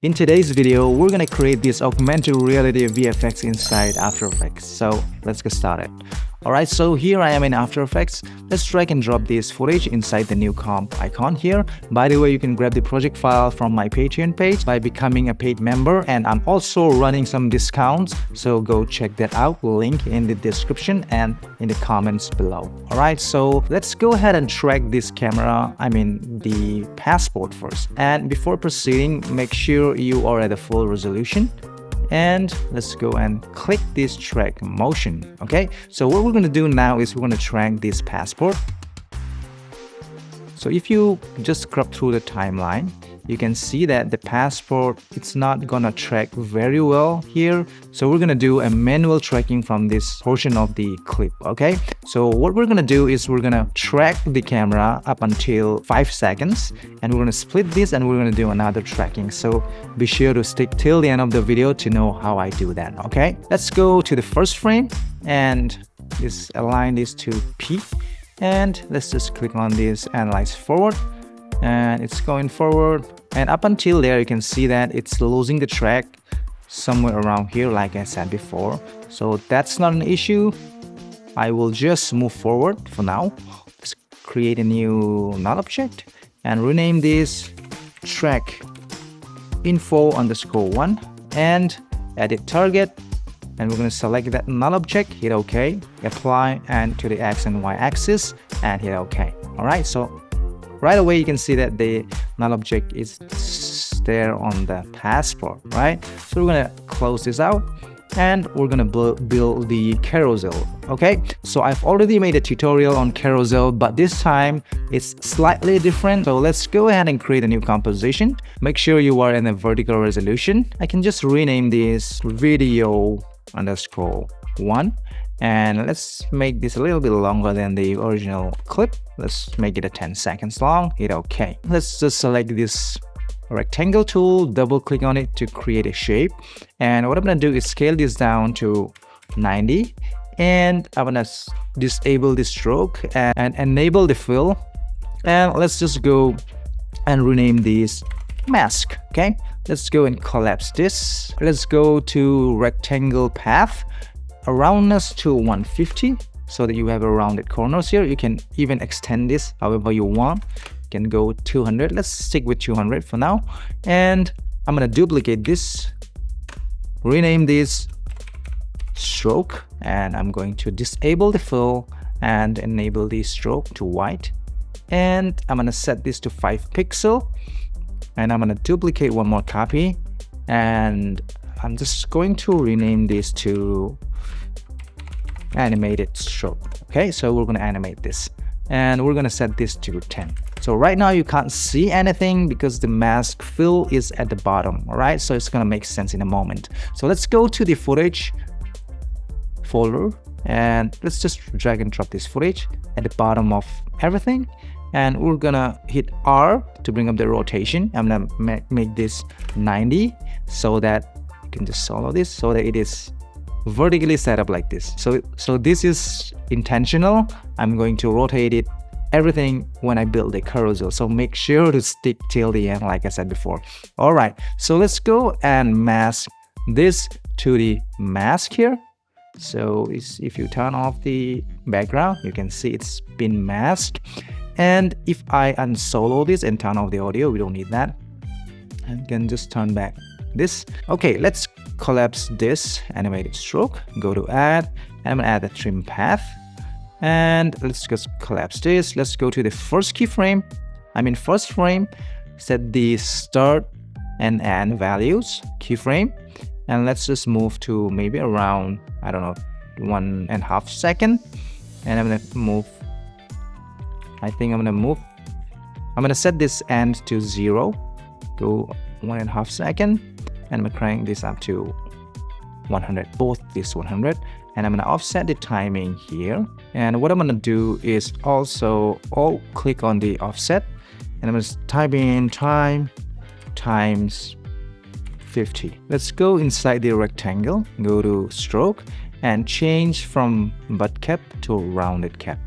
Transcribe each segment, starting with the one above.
In today's video, we're gonna create this augmented reality VFX inside After Effects. So let's get started. Alright, so here I am in After Effects. Let's drag and drop this footage inside the new comp icon here. By the way, you can grab the project file from my Patreon page by becoming a paid member, and I'm also running some discounts, so go check that out. Link in the description and in the comments below. Alright, so let's go ahead and track this camera, the passport first. And before proceeding, make sure you are at the full resolution. And let's go and click this track motion. Okay, so what we're going to do now is we're going to track this passport. So if you just scrub through the timeline, you can see that the passport, it's not gonna track very well here. So we're gonna do a manual tracking from this portion of the clip. Okay, so what we're gonna do is we're gonna track the camera up until 5 seconds, and we're gonna split this and we're gonna do another tracking. So be sure to stick till the end of the video to know how I do that. Okay, let's go to the first frame and just align this to P, and let's just click on this analyze forward, and it's going forward, and up until there you can see that it's losing the track somewhere around here, like I said before. So that's not an issue. I will just move forward for now. Let's create a new null object and rename this track info_1 and edit target, and we're going to select that null object, hit OK, apply, and to the X and Y axis, and hit OK. Alright, so right away you can see that the null object is there on the passport, right? So we're gonna close this out and we're gonna build the carousel. Okay, so I've already made a tutorial on carousel, but this time it's slightly different. So let's go ahead and create a new composition. Make sure you are in a vertical resolution. I can just rename this video_1, and let's make this a little bit longer than the original clip. Let's make it a 10 seconds long, hit OK. Let's just select this rectangle tool, double click on it to create a shape, and what I'm gonna do is scale this down to 90, and I'm gonna disable the stroke and enable the fill, and let's just go and rename this mask. Okay, let's go and collapse this. Let's go to rectangle path, roundness to 150, so that you have a rounded corners here. You can even extend this however you want. You can go 200. Let's stick with 200 for now, and I'm gonna duplicate this, rename this stroke, and I'm going to disable the fill and enable the stroke to white, and I'm gonna set this to 5 pixel, and I'm gonna duplicate one more copy, and I'm just going to rename this to animated stroke. Okay, so we're going to animate this and we're going to set this to 10. So right now you can't see anything because the mask fill is at the bottom. All right, so it's going to make sense in a moment. So let's go to the footage folder and let's just drag and drop this footage at the bottom of everything, and we're gonna hit R to bring up the rotation. I'm gonna make this 90 so that you can just follow this so that it is vertically set up like this. So this is intentional. I'm going to rotate it everything when I build a carousel, so make sure to stick till the end like I said before. All right, so let's go and mask this to the mask here. So if you turn off the background, you can see it's been masked, and if I unsolo this and turn off the audio, we don't need that, and can just turn back this. Okay, let's collapse this animated stroke, go to add, and I'm gonna add a trim path, and let's just collapse this. Let's go to the first keyframe, first frame, set the start and end values keyframe, and let's just move to maybe around, I don't know, 1.5 seconds, and I'm gonna set this end to 0, go 1.5 seconds, and I'm crank this up to 100, both this 100, and I'm gonna offset the timing here. And what I'm gonna do is also click on the offset, and I'm gonna type in time times 50. Let's go inside the rectangle, go to stroke, and change from butt cap to rounded cap.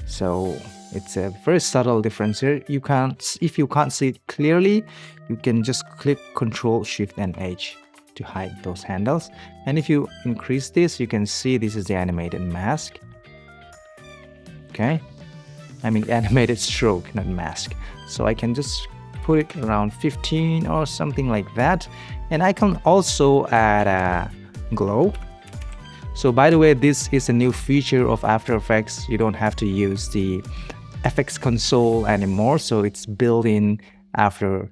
So It's a very subtle difference here. If you can't see it clearly, you can just click Control Shift and H to hide those handles. And if you increase this, you can see this is the animated mask. Okay, I mean animated stroke, not mask. So I can just put it around 15 or something like that. And I can also add a glow. So by the way, this is a new feature of After Effects. You don't have to use the FX console anymore. So it's built inside After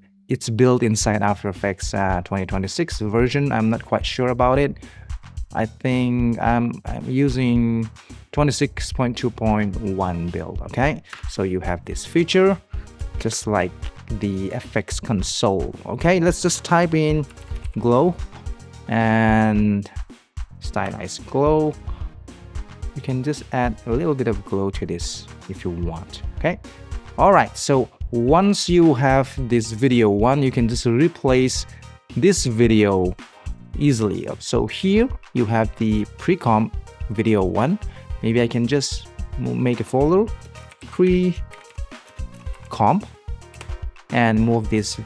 Effects 2026 version. I'm not quite sure about it. I think I'm using 26.2.1 build. Okay, so you have this feature just like the FX console. Okay, let's just type in glow and stylize glow. You can just add a little bit of glow to this if you want. Okay, all right, so once you have this video one, you can just replace this video easily. So here you have the pre-comp video one. Maybe I can just make a folder pre-comp and move this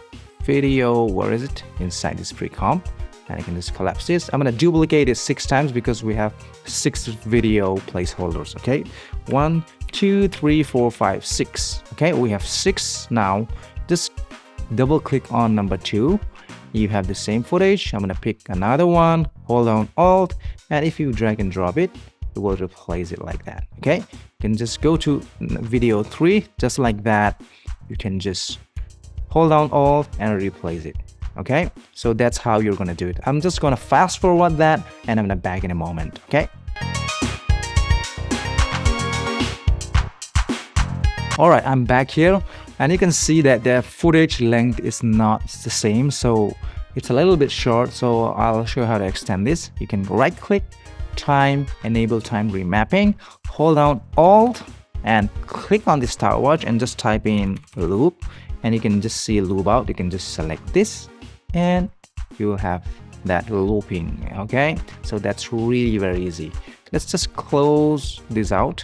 video, where is it, inside this pre-comp, and I can just collapse this. I'm gonna duplicate it 6 times because we have 6 video placeholders. Okay, 1 2 3 4 5 6. Okay, we have 6 now. Just double click on number 2. You have the same footage. I'm gonna pick another one, hold down Alt, and if you drag and drop it, it will replace it like that. Okay, you can just go to video 3 just like that. You can just hold down Alt and replace it. Okay, so that's how you're gonna do it. I'm just gonna fast forward that and I'm gonna back in a moment. Okay, all right, I'm back here and you can see that the footage length is not the same, so it's a little bit short. So I'll show you how to extend this. You can right click, time, enable time remapping, hold down Alt and click on the stopwatch and just type in loop, and you can just see loop out. You can just select this and you will have that looping. Okay, so that's really very easy. Let's just close this out.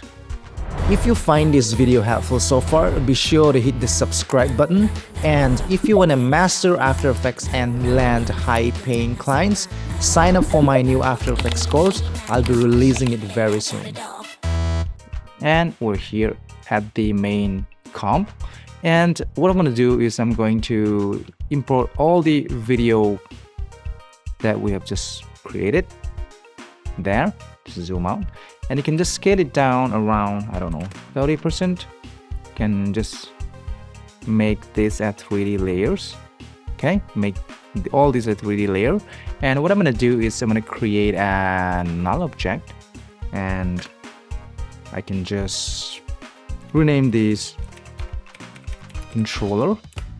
If you find this video helpful so far, be sure to hit the subscribe button. And if you want to master After Effects and land high-paying clients, sign up for my new After Effects course. I'll be releasing it very soon. And we're here at the main comp. And what I'm going to do is I'm going to import all the video that we have just created there. Just zoom out. And you can just scale it down around, I don't know, 30%. You can just make this at 3D layers. Okay, make all these a 3D layer. And what I'm going to do is I'm going to create a null object. And I can just rename this controller.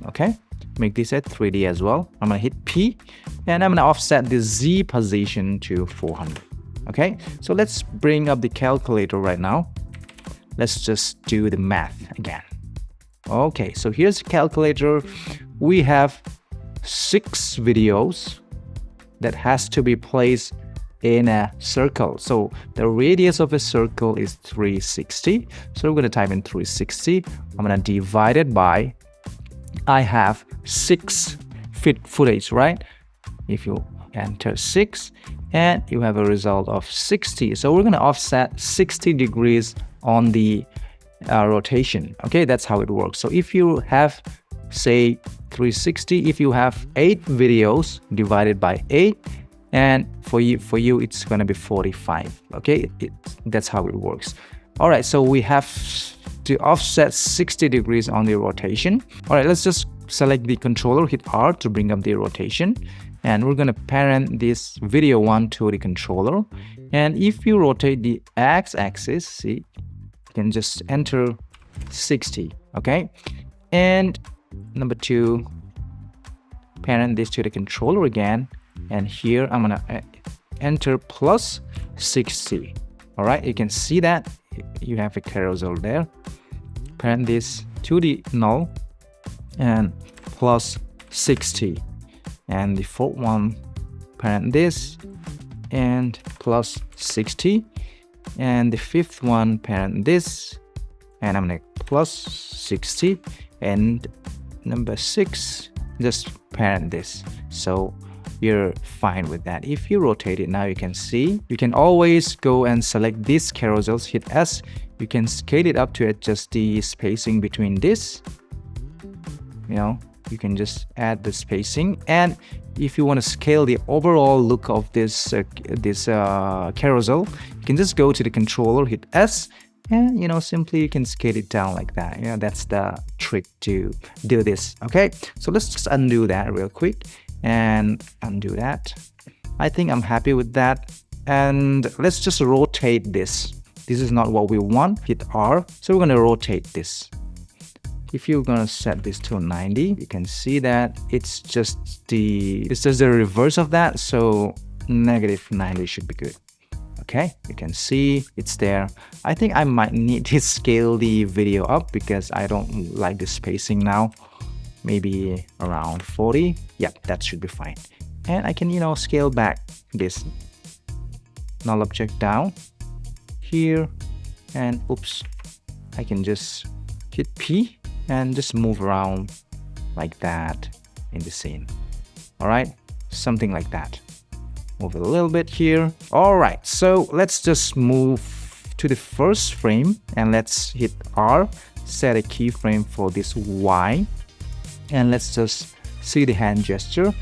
Okay, make this at 3D as well. I'm going to hit P and I'm going to offset the Z position to 400. Okay, so let's bring up the calculator right now. Let's just do the math again. Okay, so here's the calculator. We have 6 videos that has to be placed in a circle. So the radius of a circle is 360. So we're going to type in 360. I'm going to divide it by, I have 6 footage, right? If you enter 6 and you have a result of 60. So we're going to offset 60 degrees on the rotation. Okay, that's how it works. So if you have, say, 360, if you have 8 videos divided by 8, and for you it's going to be 45. Okay, that's how it works. All right, so we have to offset 60 degrees on the rotation. All right, let's just select the controller, hit R to bring up the rotation. And we're going to parent this video one to the controller. And if you rotate the x-axis, see, you can just enter 60. Okay, and number 2, parent this to the controller again. And here I'm going to enter plus 60. All right, you can see that you have a carousel there. Parent this to the null and plus 60. And the 4th one, parent this and plus 60. And the 5th one, parent this and I'm gonna plus 60, and number 6, just parent this. So you're fine with that. If you rotate it now, you can see you can always go and select these carousels, hit S. You can scale it up to adjust the spacing between this. You can just add the spacing, and if you want to scale the overall look of this carousel, you can just go to the controller, hit S, and simply you can scale it down like that. That's the trick to do this. Okay, so let's just undo that real quick and undo that. I think I'm happy with that, and let's just rotate this. This is not what we want. Hit R. So we're going to rotate this. If you're gonna set this to 90, you can see that it's just the reverse of that. So -90 should be good. Okay, you can see it's there. I think I might need to scale the video up because I don't like the spacing now. Maybe around 40. Yep, that should be fine. And I can scale back this null object down here, and oops, I can just hit P and just move around like that in the scene. All right, something like that. Move it a little bit here. All right, so let's just move to the first frame, and let's hit R, set a keyframe for this Y, and let's just see the hand gesture.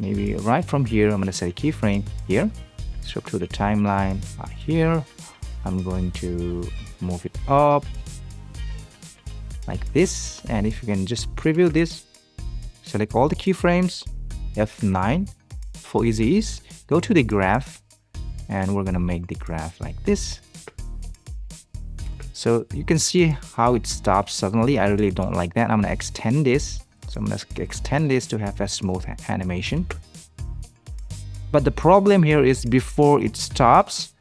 Maybe right from here, I'm gonna set a keyframe here. So to the timeline here, I'm going to move it up like this, and if you can just preview this, select all the keyframes, F9 for easy ease, go to the graph, and we're gonna make the graph like this. So you can see how it stops suddenly. I really don't like that. I'm gonna extend this. So I'm gonna extend this to have a smooth animation. But the problem here is before it stops,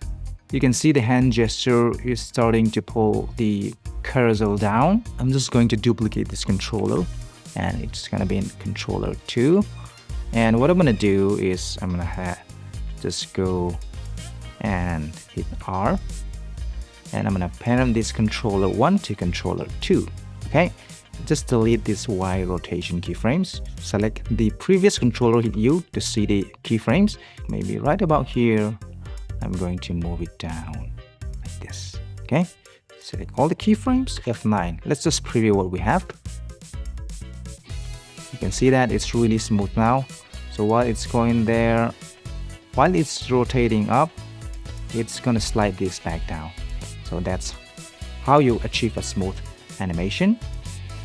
you can see the hand gesture is starting to pull the carousel down. I'm just going to duplicate this controller, and it's gonna be in controller 2. And what I'm gonna do is I'm gonna just go and hit R, and I'm gonna parent this controller 1 to controller 2. Okay, just delete these Y rotation keyframes. Select the previous controller, hit U to see the keyframes. Maybe right about here, I'm going to move it down like this. Okay, select all the keyframes, F9. Let's just preview what we have. You can see that it's really smooth now. So while it's going there, while it's rotating up, it's gonna slide this back down. So that's how you achieve a smooth animation.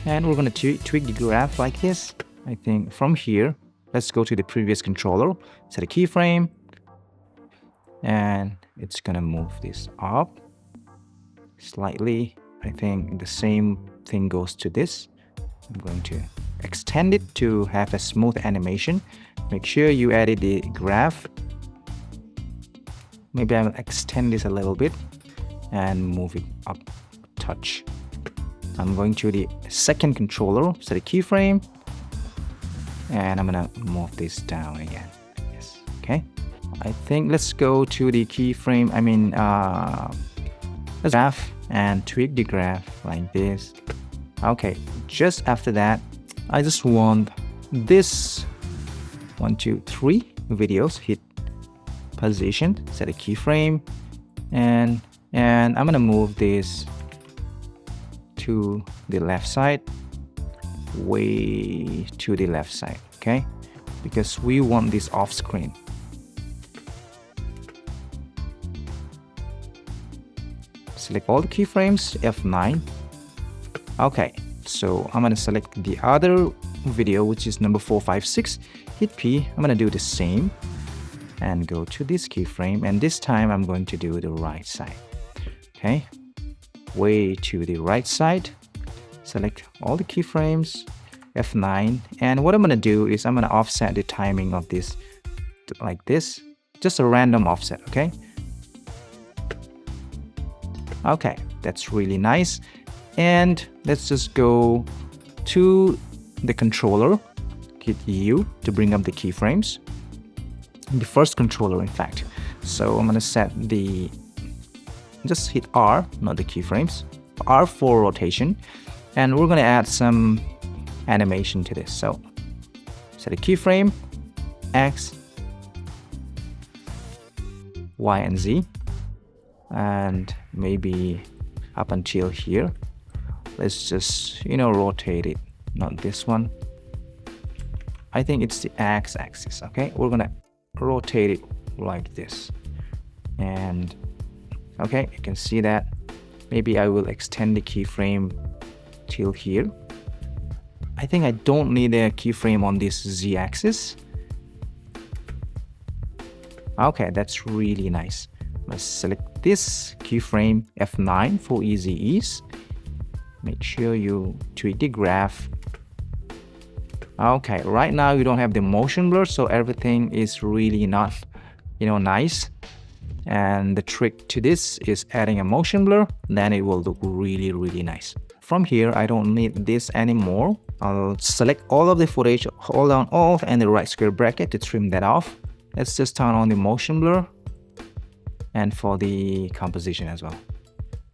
And we're gonna tweak the graph like this. I think from here, let's go to the previous controller, set a keyframe, and it's gonna move this up slightly. I think the same thing goes to this. I'm going to extend it to have a smooth animation. Make sure you edit the graph. Maybe I will extend this a little bit and move it up a touch. I'm going to the second controller, set a keyframe, and I'm gonna move this down again. Yes, okay. I think let's go to the keyframe, let's graph and tweak the graph like this. Okay, just after that, I just want this 1, 2, 3 videos, hit position, set a keyframe, and I'm gonna move this to the left side, way to the left side, okay? Because we want this off screen. Select all the keyframes, F9. Okay, so I'm gonna select the other video, which is number 4, 5, 6. Hit P. I'm gonna do the same and go to this keyframe, and this time I'm going to do the right side. Okay, way to the right side. Select all the keyframes, F9, and what I'm gonna do is I'm gonna offset the timing of this like this, just a random offset. Okay. Okay, that's really nice. And let's just go to the controller, hit U to bring up the keyframes. The first controller, in fact. So I'm gonna set the, just hit R, not the keyframes. R4 rotation, and we're gonna add some animation to this. So set a keyframe, X, Y, and Z, and maybe up until here. Let's just, rotate it, not this one. I think it's the X-axis, okay? We're gonna rotate it like this. And okay, you can see that. Maybe I will extend the keyframe till here. I think I don't need a keyframe on this Z-axis. Okay, that's really nice. Let's select this keyframe, F9 for easy ease. Make sure you tweak the graph. Okay, right now you don't have the motion blur, so everything is really not, nice. And the trick to this is adding a motion blur, then it will look really, really nice. From here, I don't need this anymore. I'll select all of the footage, hold down Alt and the right square bracket to trim that off. Let's just turn on the motion blur and for the composition as well.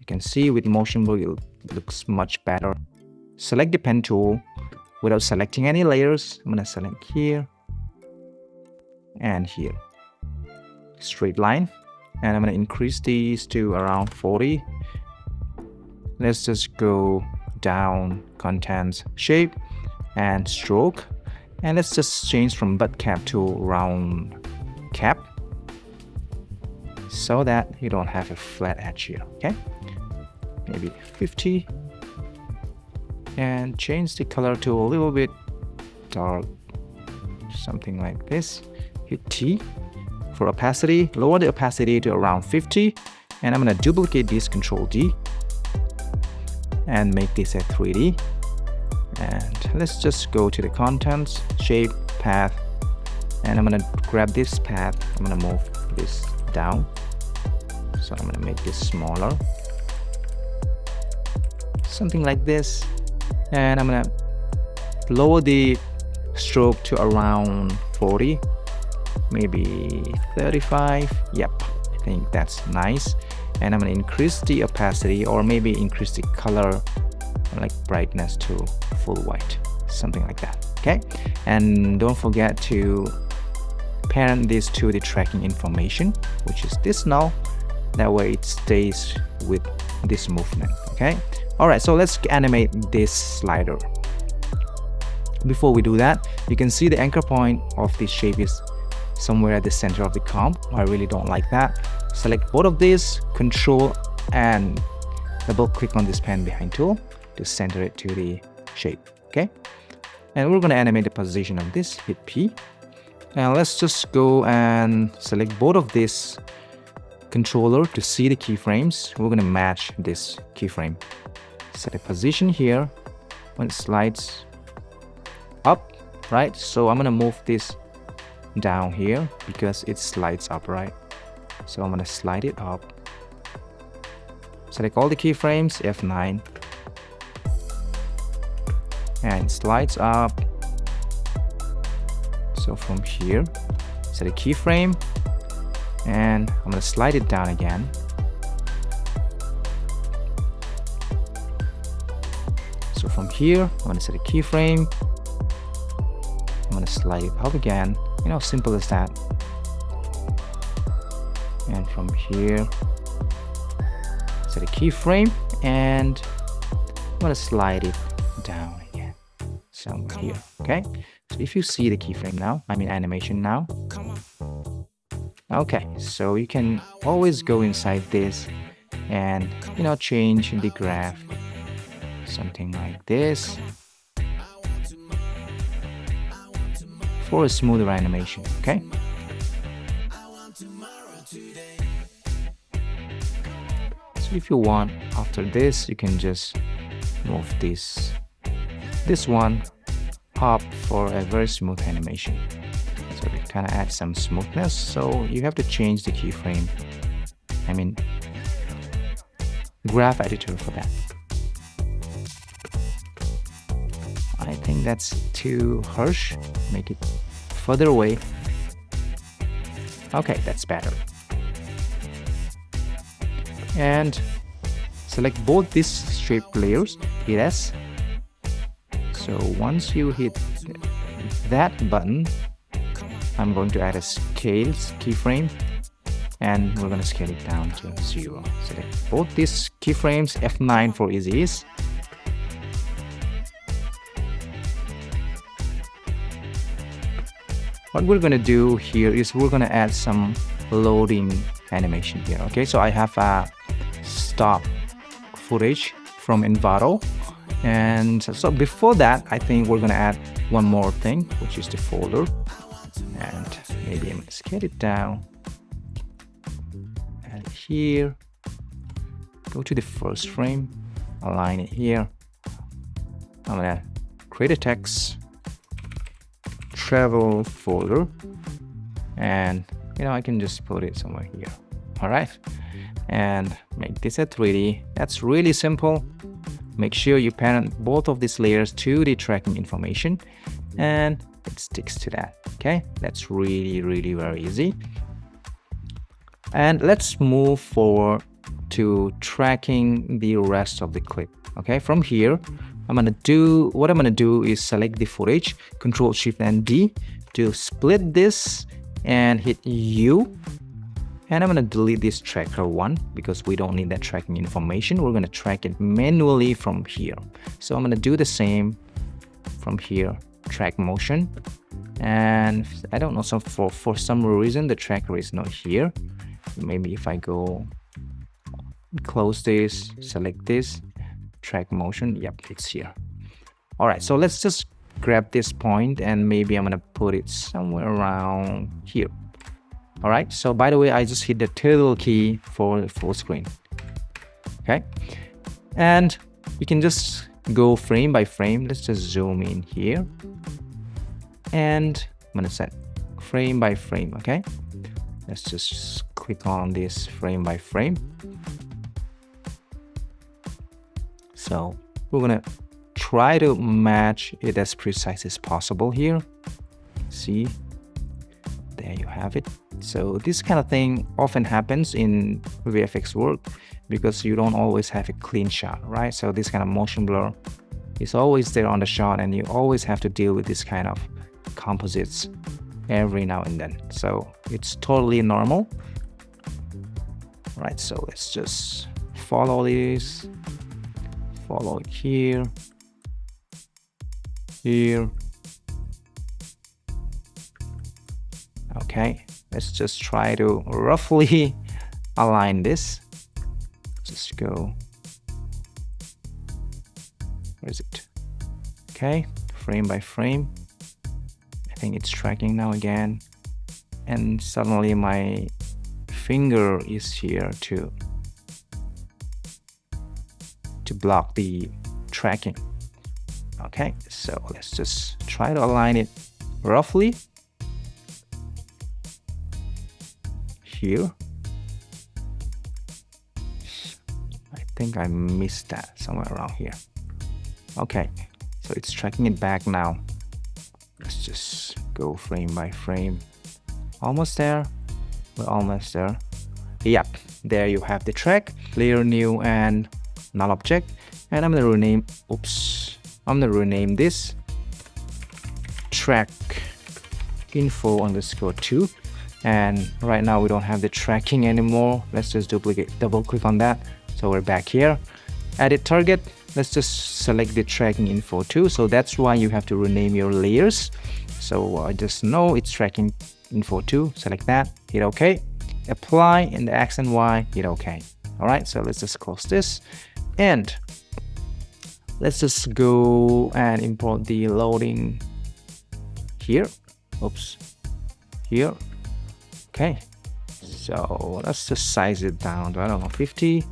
You can see with motion blur, it looks much better. Select the pen tool without selecting any layers. I'm gonna select here and here. Straight line. And I'm going to increase these to around 40. Let's just go down, contents, shape, and stroke. And let's just change from butt cap to round cap so that you don't have a flat edge here, okay? Maybe 50. And change the color to a little bit dark, something like this. Hit T. For opacity, lower the opacity to around 50, and I'm going to duplicate this, Control D, and make this a 3D. And let's just go to the contents, shape, path, and I'm going to grab this path. I'm going to move this down, so I'm going to make this smaller, something like this, and I'm going to lower the stroke to around 40. Maybe 35. Yep, I think that's nice. And I'm gonna increase the opacity, or maybe increase the color, like brightness to full white, something like that. Okay, and don't forget to parent this to the tracking information, which is this null. That way it stays with this movement. Okay, all right, so let's animate this slider. Before we do that, you can see the anchor point of this shape is somewhere at the center of the comp. I really don't like that. Select both of these, Control and double click on this pen behind tool to center it to the shape. Okay, and we're going to animate the position of this. Hit P, and let's just go and select both of this controller to see the keyframes. We're going to match this keyframe. Set a position here when it slides up, right? So I'm going to move this down here because it slides up, right? So I'm gonna slide it up. Select all the keyframes, F9, and it slides up. So from here, set a keyframe, and I'm gonna slide it down again. So from here, I'm gonna set a keyframe. I'm gonna slide it up again. Simple as that. And from here, set a keyframe, and I'm gonna slide it down again, somewhere here. Okay, so if you see the keyframe now, animation now. Okay, so you can always go inside this and change the graph, something like this, for a smoother animation. Okay, so if you want, after this you can just move this one up for a very smooth animation. So it kind of adds some smoothness. So you have to change the keyframe, graph editor for that. I think that's too harsh. Make it further away. Okay, that's better. And select both these shape layers, hit S. So once you hit that button, I'm going to add a scale keyframe, and we're going to scale it down to 0. Select both these keyframes, F9 for easy ease. What we're going to do here is we're going to add some loading animation here. Okay, so I have a stock footage from Envato, and so before that I think we're going to add one more thing, which is the folder, and maybe I'm going to scale it down. And here, go to the first frame, align it here. I'm going to create a text, travel folder, and I can just put it somewhere here. All right, and make this a 3D. That's really simple. Make sure you parent both of these layers to the tracking information, and it sticks to that. Okay, that's really very easy. And let's move forward to tracking the rest of the clip. Okay, from here what I'm gonna do is select the footage, Control Shift and D to split this, and hit U, and I'm gonna delete this tracker 1 because we don't need that tracking information. We're gonna track it manually from here. So I'm gonna do the same from here, track motion, and I don't know, so for some reason the tracker is not here. Maybe if I go close this, select this, track motion, yep, it's here. All right, so let's just grab this point, and maybe I'm gonna put it somewhere around here. All right, so by the way, I just hit the turtle key for full screen. Okay, and you can just go frame by frame. Let's just zoom in here, and I'm gonna set frame by frame. Okay, let's just click on this frame by frame. So we're gonna try to match it as precise as possible here. See, there you have it. So this kind of thing often happens in VFX work because you don't always have a clean shot, right? So this kind of motion blur is always there on the shot, and you always have to deal with this kind of composites every now and then. So it's totally normal. Right, so let's just follow this, follow it here, here. Okay, let's just try to roughly align this. Just go, where is it? Okay, frame by frame. I think it's tracking now again, and suddenly my finger is here to block the tracking. Okay, so let's just try to align it roughly here. I think I missed that somewhere around here. Okay, so it's tracking it back now. Let's just go frame by frame. Almost there. We're almost there. Yep, there you have the track, layer new and null object. And I'm gonna rename this track info underscore 2. And right now we don't have the tracking anymore. Let's just double click on that. So we're back here. Edit target. Let's just select the tracking info 2. So that's why you have to rename your layers. So I just know it's tracking info 2. Select that, hit OK. Apply in the X and Y, hit OK. All right, so let's just close this, and let's just go and import the loading here. Oops, here. Okay, so let's just size it down to, I don't know, 50,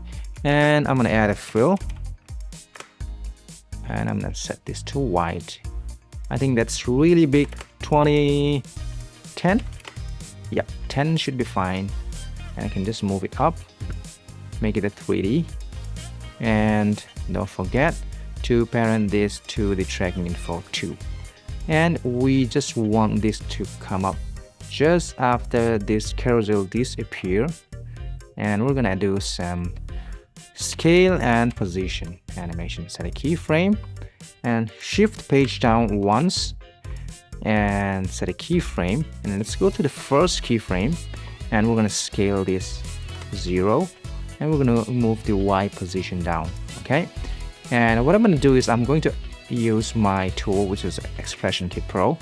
and I'm gonna add a fill, and I'm gonna set this to white. I think that's really big. 20, 10. Yep, 10 should be fine. And I can just move it up, make it a 3D, and don't forget to parent this to the tracking info 2. And we just want this to come up just after this carousel disappear, and we're gonna do some scale and position animation. Set a keyframe and shift page down once and set a keyframe, and let's go to the first keyframe and we're going to scale this 0 and we're going to move the Y position down. Okay, and what I'm going to do is I'm going to use my tool, which is Expression Kit Pro.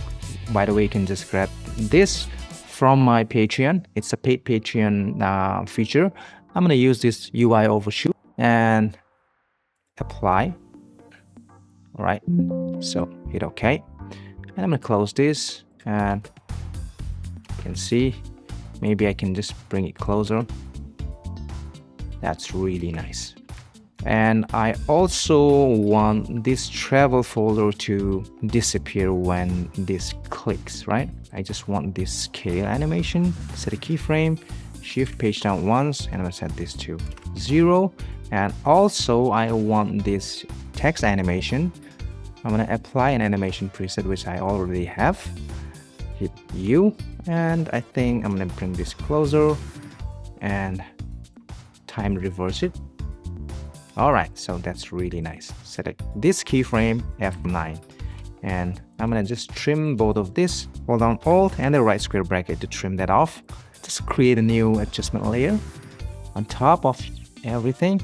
By the way, you can just grab this from my Patreon. It's a paid Patreon feature. I'm going to use this UI overshoot and apply. All right, so hit OK, and I'm going to close this, and you can see maybe I can just bring it closer. That's really nice. And I also want this travel folder to disappear when this clicks, right? I just want this scale animation. Set a keyframe, shift page down once, and I'm gonna set this to 0. And also I want this text animation. I'm gonna apply an animation preset, which I already have. Hit U, and I think I'm gonna bring this closer and time reverse it. Alright, so that's really nice. Select this keyframe, F9, and I'm gonna just trim both of this. Hold down Alt and the right square bracket to trim that off. Just create a new adjustment layer on top of everything.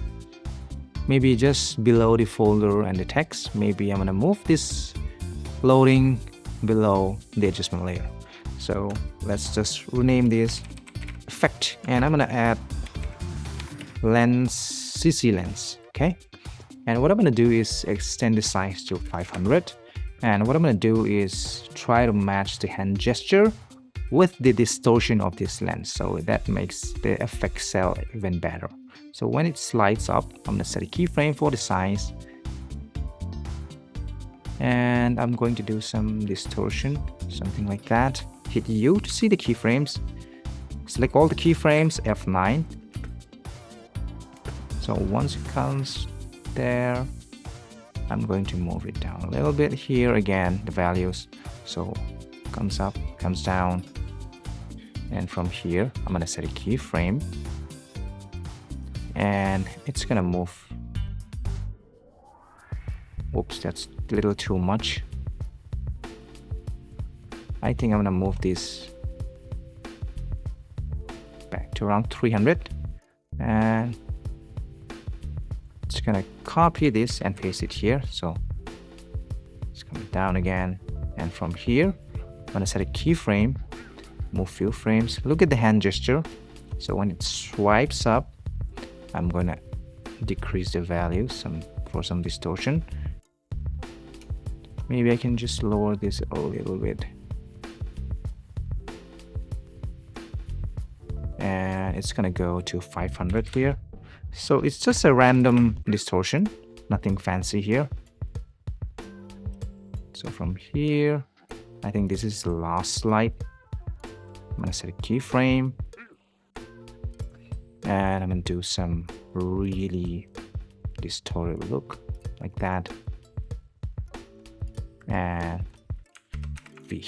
Maybe just below the folder and the text. Maybe I'm gonna move this loading below the adjustment layer. So let's just rename this effect, and I'm gonna add lens, CC lens. Okay, and what I'm going to do is extend the size to 500, and what I'm going to do is try to match the hand gesture with the distortion of this lens, so that makes the effect cell even better. So when it slides up, I'm going to set a keyframe for the size, and I'm going to do some distortion, something like that. Hit U to see the keyframes, select all the keyframes, F9. So once it comes there, I'm going to move it down a little bit here again, the values. So comes up, comes down, and from here I'm gonna set a keyframe, and it's gonna move. Oops, that's a little too much. I think I'm gonna move this back to around 300, and just gonna copy this and paste it here. So it's coming down again, and from here I'm gonna set a keyframe, move few frames. Look at the hand gesture. So when it swipes up, I'm gonna decrease the value for some distortion. Maybe I can just lower this a little bit, and it's gonna go to 500 here. So it's just a random distortion, nothing fancy here. So from here, I think this is the last slide. I'm gonna set a keyframe, and I'm gonna do some really distorted look like that. And V,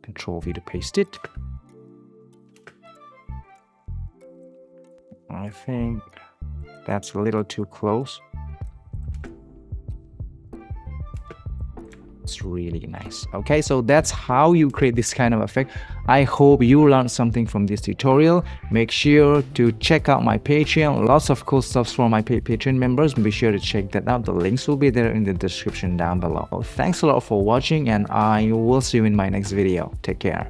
Control V to paste it. I think that's a little too close. It's really nice. Okay, so that's how you create this kind of effect. I hope you learned something from this tutorial. Make sure to check out my Patreon. Lots of cool stuff for my Patreon members. Be sure to check that out. The links will be there in the description down below. Thanks a lot for watching, and I will see you in my next video. Take care.